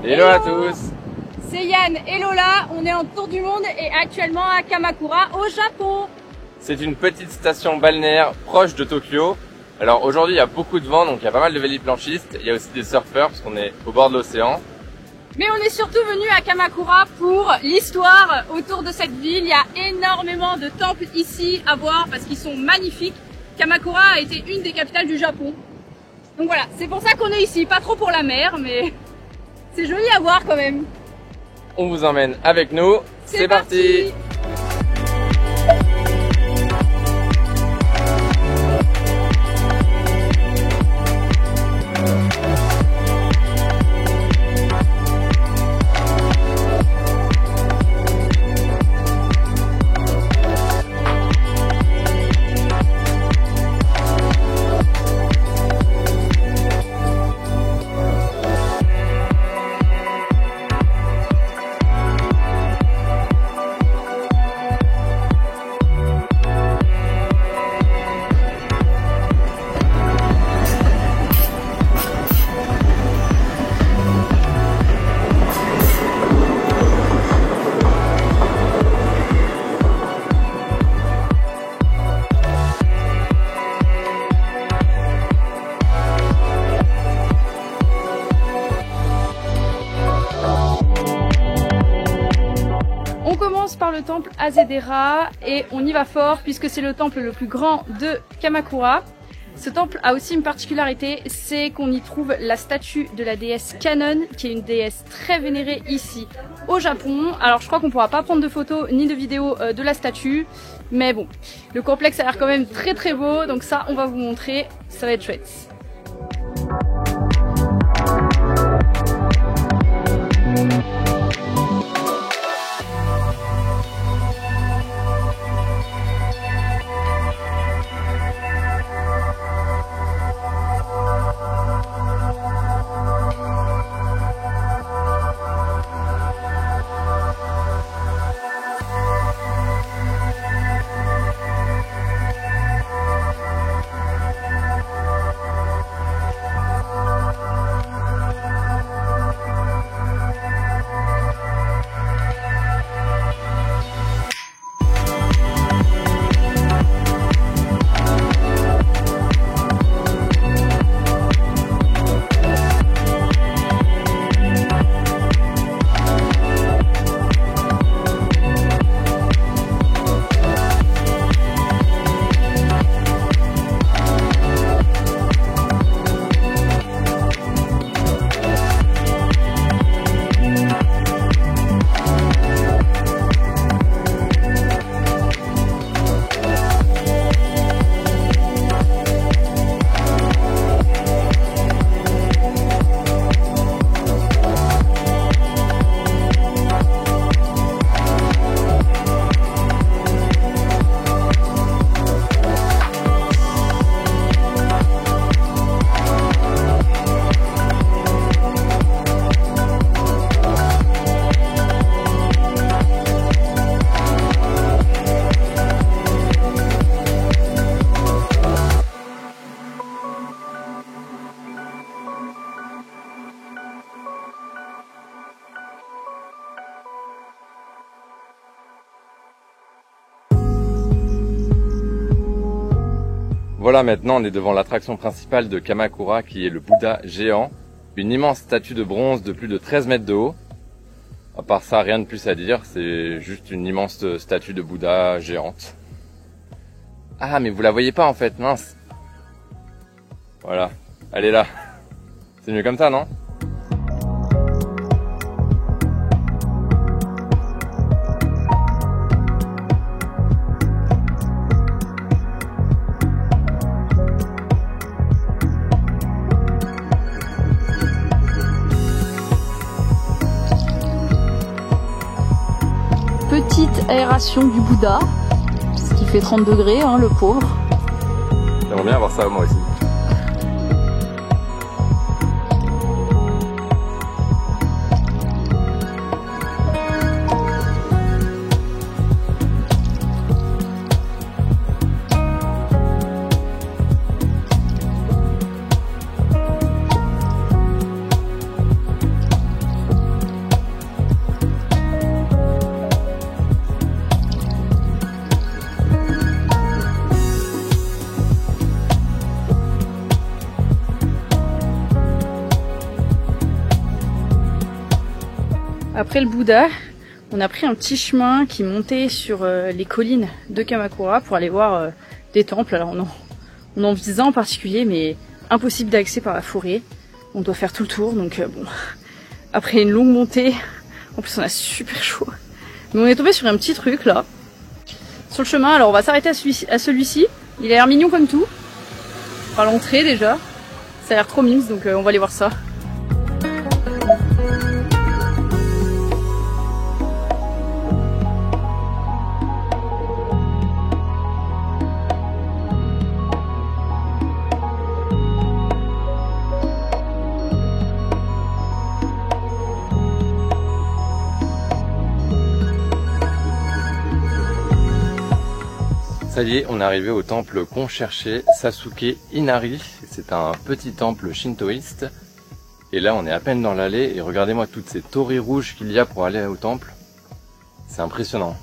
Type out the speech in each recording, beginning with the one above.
Hello à tous. C'est Yann et Lola, on est en tour du monde et actuellement à Kamakura au Japon. C'est une petite station balnéaire proche de Tokyo. Alors aujourd'hui il y a beaucoup de vent, donc il y a pas mal de véliplanchistes, il y a aussi des surfeurs parce qu'on est au bord de l'océan. Mais on est surtout venu à Kamakura pour l'histoire autour de cette ville. Il y a énormément de temples ici à voir parce qu'ils sont magnifiques. Kamakura a été une des capitales du Japon. Donc voilà, c'est pour ça qu'on est ici, pas trop pour la mer, mais c'est joli à voir quand même. On vous emmène avec nous, c'est parti. Par le temple Azedera et on y va fort puisque c'est le temple le plus grand de Kamakura. Ce temple a aussi une particularité, c'est qu'on y trouve la statue de la déesse Kannon, qui est une déesse très vénérée ici au Japon. Alors je crois qu'on pourra pas prendre de photos ni de vidéos de la statue, mais bon, le complexe a l'air quand même très très beau, donc ça on va vous montrer, ça va être chouette. Voilà, maintenant on est devant l'attraction principale de Kamakura qui est le Bouddha géant, une immense statue de bronze de plus de 13 mètres de haut. À part ça, rien de plus à dire, c'est juste une immense statue de Bouddha géante. Ah, mais vous la voyez pas en fait, mince. Voilà, elle est là. C'est mieux comme ça, non ? Petite aération du Bouddha, ce qui fait 30 degrés, hein, le pauvre. J'aimerais bien avoir ça moi aussi. Après le Bouddha, on a pris un petit chemin qui montait sur les collines de Kamakura pour aller voir des temples. Alors on en visait un en particulier, mais impossible d'accès par la forêt. On doit faire tout le tour, donc bon. Après une longue montée, en plus on a super chaud. Mais on est tombé sur un petit truc là, sur le chemin. Alors on va s'arrêter à celui-ci. Il a l'air mignon comme tout. À l'entrée déjà, ça a l'air trop mignon, donc on va aller voir ça. Ça y est, on est arrivé au temple qu'on cherchait, Sasuke Inari. C'est un petit temple shintoïste. Et là, on est à peine dans l'allée et regardez-moi toutes ces torii rouges qu'il y a pour aller au temple. C'est impressionnant.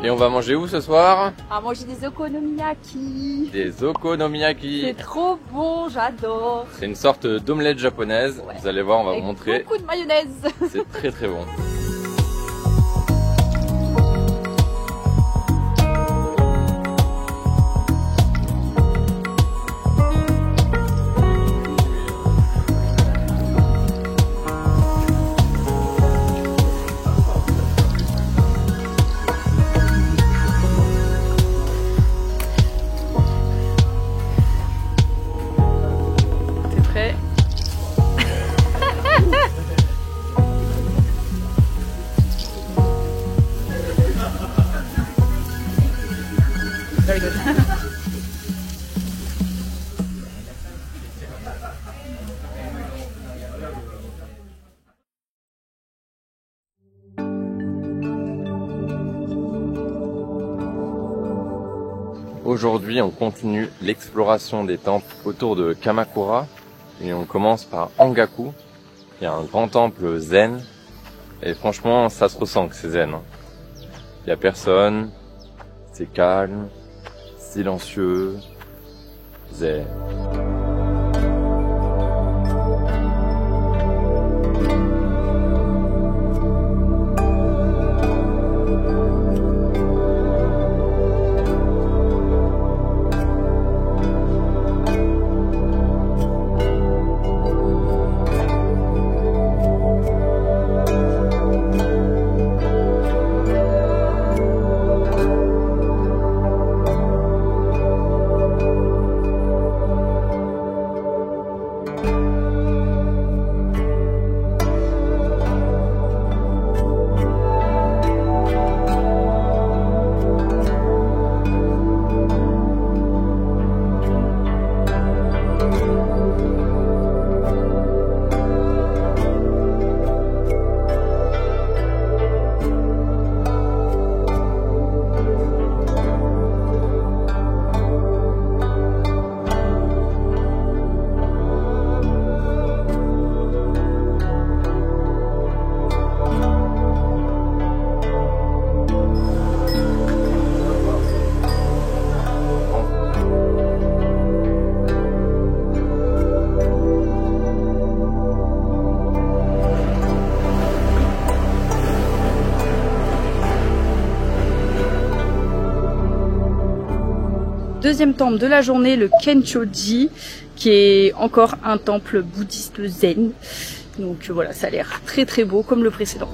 Et on va manger où ce soir? On va manger des okonomiyaki. Des okonomiyaki. C'est trop bon, j'adore. C'est une sorte d'omelette japonaise. Ouais. Vous allez voir, on va vous montrer. Beaucoup de mayonnaise. C'est très très bon. Very good. Aujourd'hui, on continue l'exploration des temples autour de Kamakura et on commence par Angaku, qui est un grand temple zen. Et franchement, ça se ressent que c'est zen. Il y a personne, c'est calme, silencieux, zen. Deuxième temple de la journée, le Kenchoji, qui est encore un temple bouddhiste zen. Donc voilà, ça a l'air très très beau comme le précédent.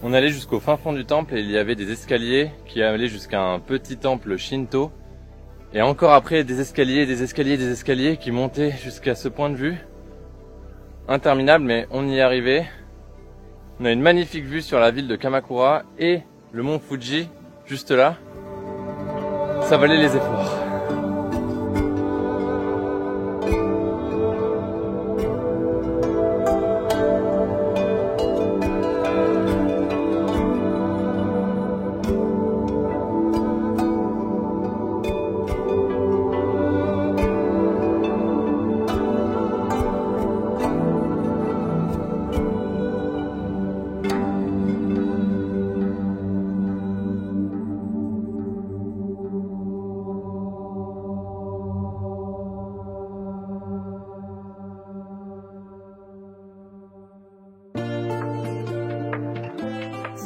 On allait jusqu'au fin fond du temple et il y avait des escaliers qui allaient jusqu'à un petit temple Shinto. Et encore après, des escaliers qui montaient jusqu'à ce point de vue. Interminable, mais on y est arrivé. On a une magnifique vue sur la ville de Kamakura et le mont Fuji, juste là. Ça valait les efforts.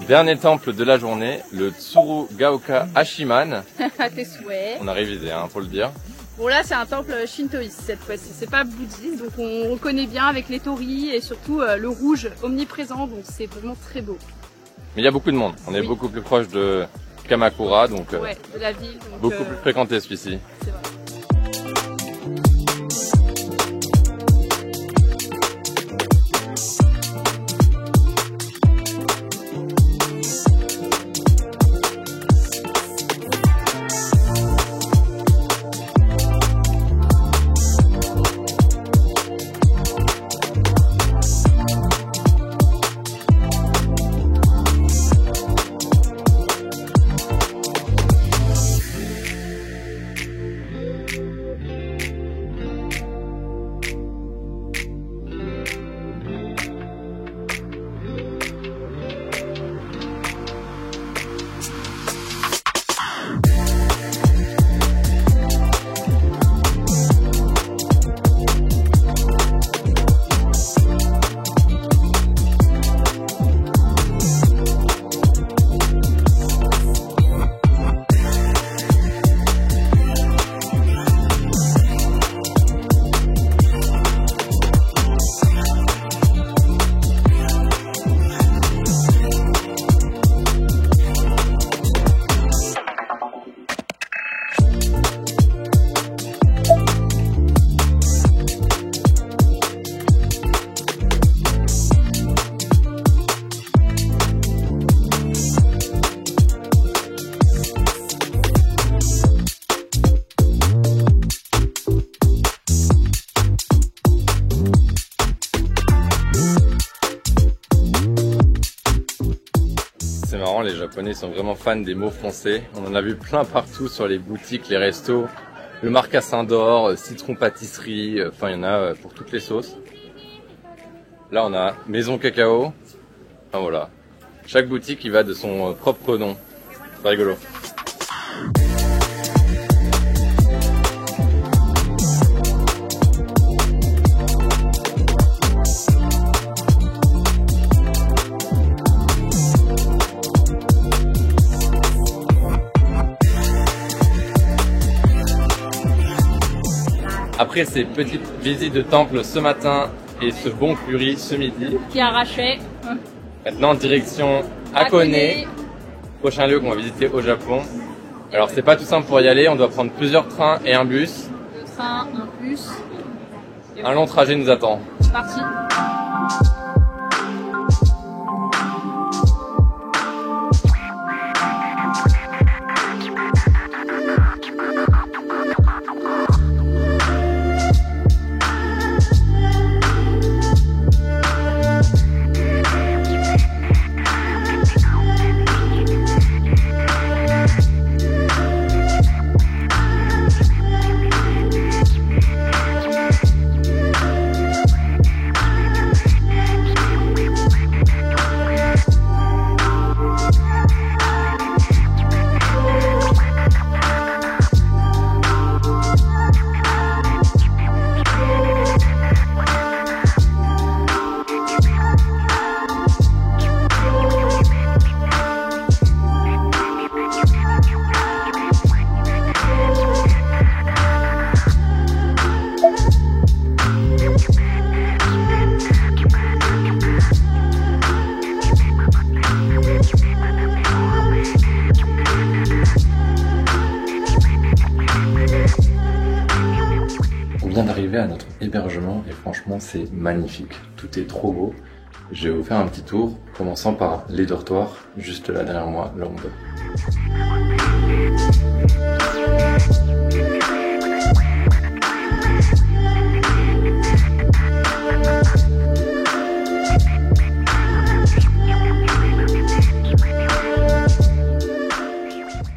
Dernier temple de la journée, le Tsurugaoka Hashiman. À tes souhaits. On a révisé, hein, faut le dire. Bon là c'est un temple shintoïste cette fois-ci, c'est pas bouddhiste, donc on reconnaît bien avec les torii et surtout le rouge omniprésent, donc c'est vraiment très beau. Mais il y a beaucoup de monde, on est beaucoup plus proche de Kamakura, donc ouais, de la ville. Donc, beaucoup plus fréquenté celui-ci. C'est vrai. C'est marrant, les Japonais sont vraiment fans des mots français. On en a vu plein partout sur les boutiques, les restos. Le marcassin d'or, citron pâtisserie, enfin il y en a pour toutes les sauces. Là on a maison cacao. Enfin voilà. Chaque boutique il va de son propre nom. C'est rigolo. Après ces petites visites de temple ce matin et ce bon curry ce midi, Qui arrachait. maintenant direction Hakone, prochain lieu qu'on va visiter au Japon. Alors c'est pas tout simple pour y aller, on doit prendre plusieurs trains et un bus. Le train, un bus. Un long trajet nous attend. C'est parti. d'hébergement et franchement c'est magnifique. Tout est trop beau. Je vais vous faire un petit tour, commençant par les dortoirs, juste là derrière moi, là on voit.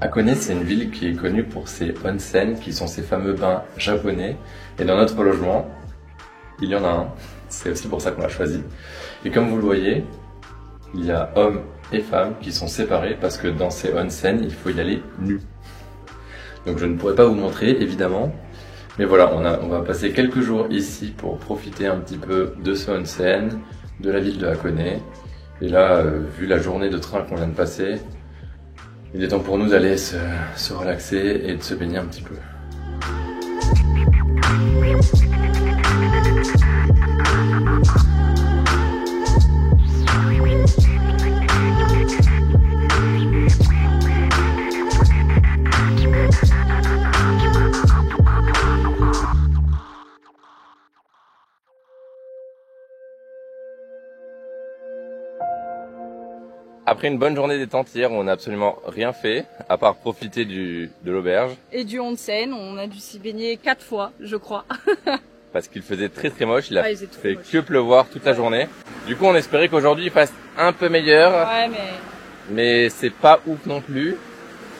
Hakone, c'est une ville qui est connue pour ses onsen, qui sont ces fameux bains japonais. Et dans notre logement, il y en a un. C'est aussi pour ça qu'on l'a choisi. Et comme vous le voyez, il y a hommes et femmes qui sont séparés parce que dans ces onsen, il faut y aller nu. Donc je ne pourrais pas vous montrer, évidemment. Mais voilà, on va passer quelques jours ici pour profiter un petit peu de ce onsen, de la ville de Hakone. Et là, vu la journée de train qu'on vient de passer, il est temps pour nous d'aller se relaxer et de se baigner un petit peu. Après une bonne journée détente hier, on n'a absolument rien fait, à part profiter de l'auberge. Et du onsen, on a dû s'y baigner 4 fois, je crois. Parce qu'il faisait très très moche, il a fait moche. Que pleuvoir toute la journée. Du coup on espérait qu'aujourd'hui il fasse un peu meilleur, Ouais, mais c'est pas ouf non plus.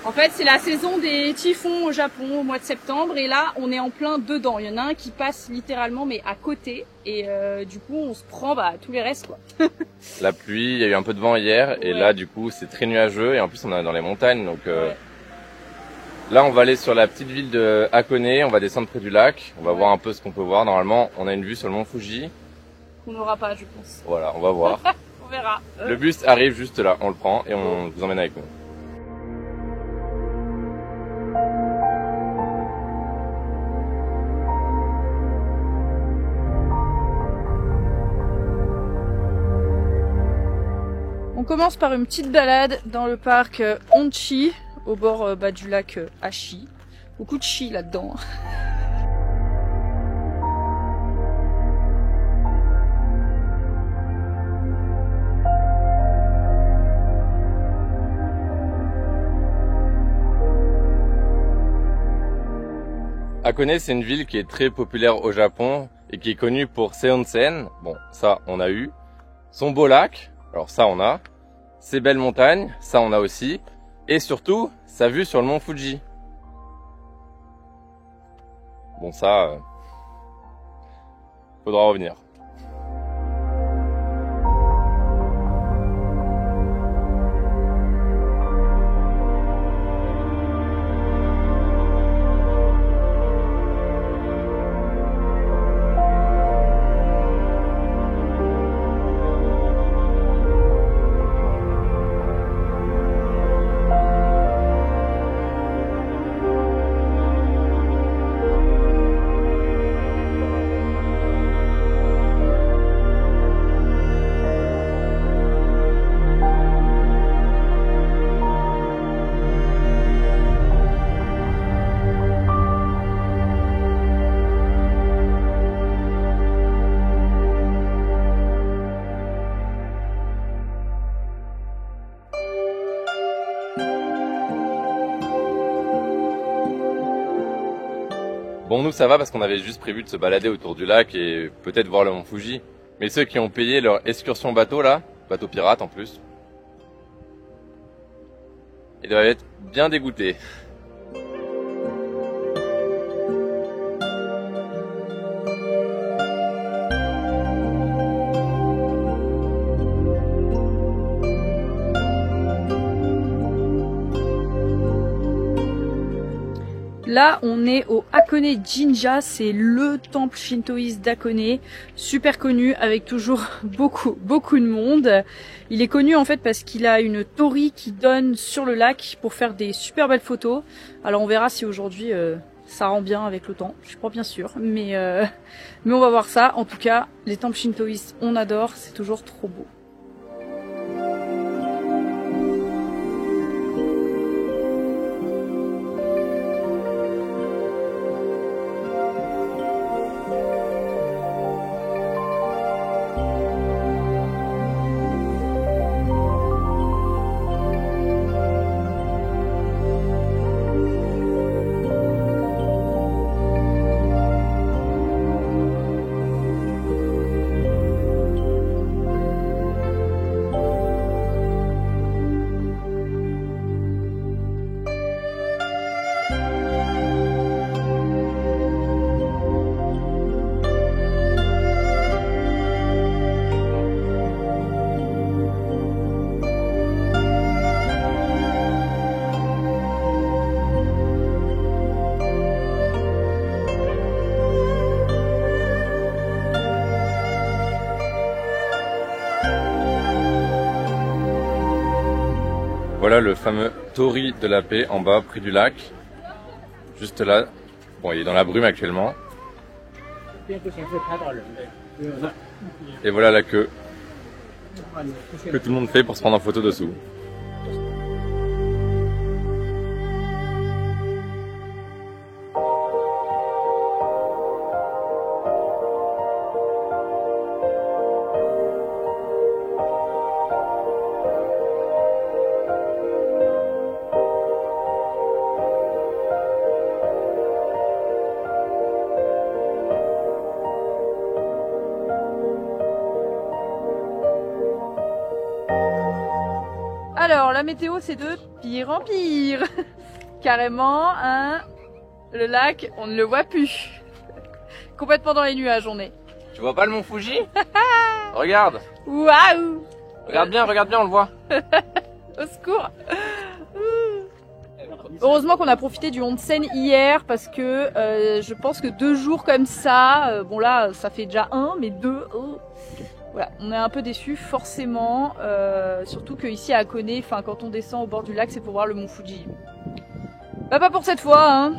En fait, c'est la saison des typhons au Japon au mois de septembre et là, on est en plein dedans. Il y en a un qui passe littéralement mais à côté et du coup, on se prend tous les restes quoi. La pluie, il y a eu un peu de vent hier et là du coup, c'est très nuageux et en plus on est dans les montagnes donc là, on va aller sur la petite ville de Hakone, on va descendre près du lac, on va voir un peu ce qu'on peut voir. Normalement, on a une vue sur le mont Fuji. On n'aura pas, je pense. Voilà, on va voir. On verra. Le bus arrive juste là, on le prend et on vous emmène avec nous. On commence par une petite balade dans le parc Honchi, au bord du lac Hachi. Beaucoup de chi là-dedans. Hakone, c'est une ville qui est très populaire au Japon et qui est connue pour ses onsen. Bon, ça, on a eu. Son beau lac, alors ça, on a. Ses belles montagnes, ça, on a aussi. Et surtout, sa vue sur le mont Fuji. Bon, ça, faudra revenir. Bon, nous ça va parce qu'on avait juste prévu de se balader autour du lac et peut-être voir le mont Fuji. Mais ceux qui ont payé leur excursion bateau là, bateau pirate en plus, ils doivent être bien dégoûtés. Là, on est au Hakone Jinja, c'est le temple shintoïste d'Hakone, super connu avec toujours beaucoup de monde. Il est connu en fait parce qu'il a une torii qui donne sur le lac pour faire des super belles photos. Alors on verra si aujourd'hui ça rend bien avec le temps, je suis pas bien sûre, mais on va voir ça. En tout cas, les temples shintoïstes, on adore, c'est toujours trop beau. Voilà le fameux Torii de la Paix en bas, près du lac. Juste là. Bon, il est dans la brume actuellement. Et voilà la queue que tout le monde fait pour se prendre en photo dessous. Alors, la météo, c'est de pire en pire. Carrément, hein, le lac, on ne le voit plus. Complètement dans les nuages, on est. Tu vois pas le mont Fuji? Regarde. Waouh! Regarde bien, on le voit. Au secours. Heureusement qu'on a profité du onsen hier parce que je pense que 2 jours comme ça, bon là, ça fait déjà 1, mais 2... Voilà, on est un peu déçus forcément, surtout qu'ici à Hakone, enfin quand on descend au bord du lac, c'est pour voir le mont Fuji. Bah pas pour cette fois, hein.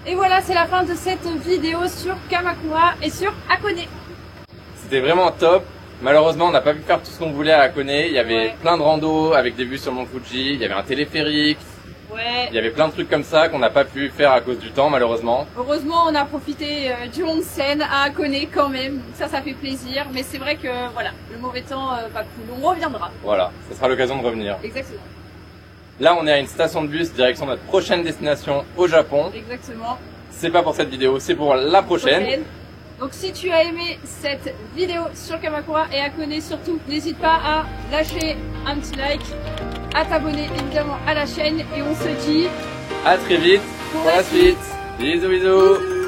Et voilà, c'est la fin de cette vidéo sur Kamakura et sur Hakone. C'était vraiment top. Malheureusement, on n'a pas pu faire tout ce qu'on voulait à Hakone. Il y avait plein de randos avec des vues sur le mont Fuji. Il y avait un téléphérique. Ouais. Il y avait plein de trucs comme ça qu'on n'a pas pu faire à cause du temps, malheureusement. Heureusement, on a profité du onsen à Hakone quand même. Ça fait plaisir. Mais c'est vrai que voilà, le mauvais temps, pas cool. On reviendra. Voilà, ce sera l'occasion de revenir. Exactement. Là, on est à une station de bus direction notre prochaine destination au Japon. Exactement. C'est pas pour cette vidéo, c'est pour la prochaine. Donc si tu as aimé cette vidéo sur Kamakura et Hakone surtout, n'hésite pas à lâcher un petit like, à t'abonner évidemment à la chaîne et on se dit à très vite pour la suite. Bisous bisous.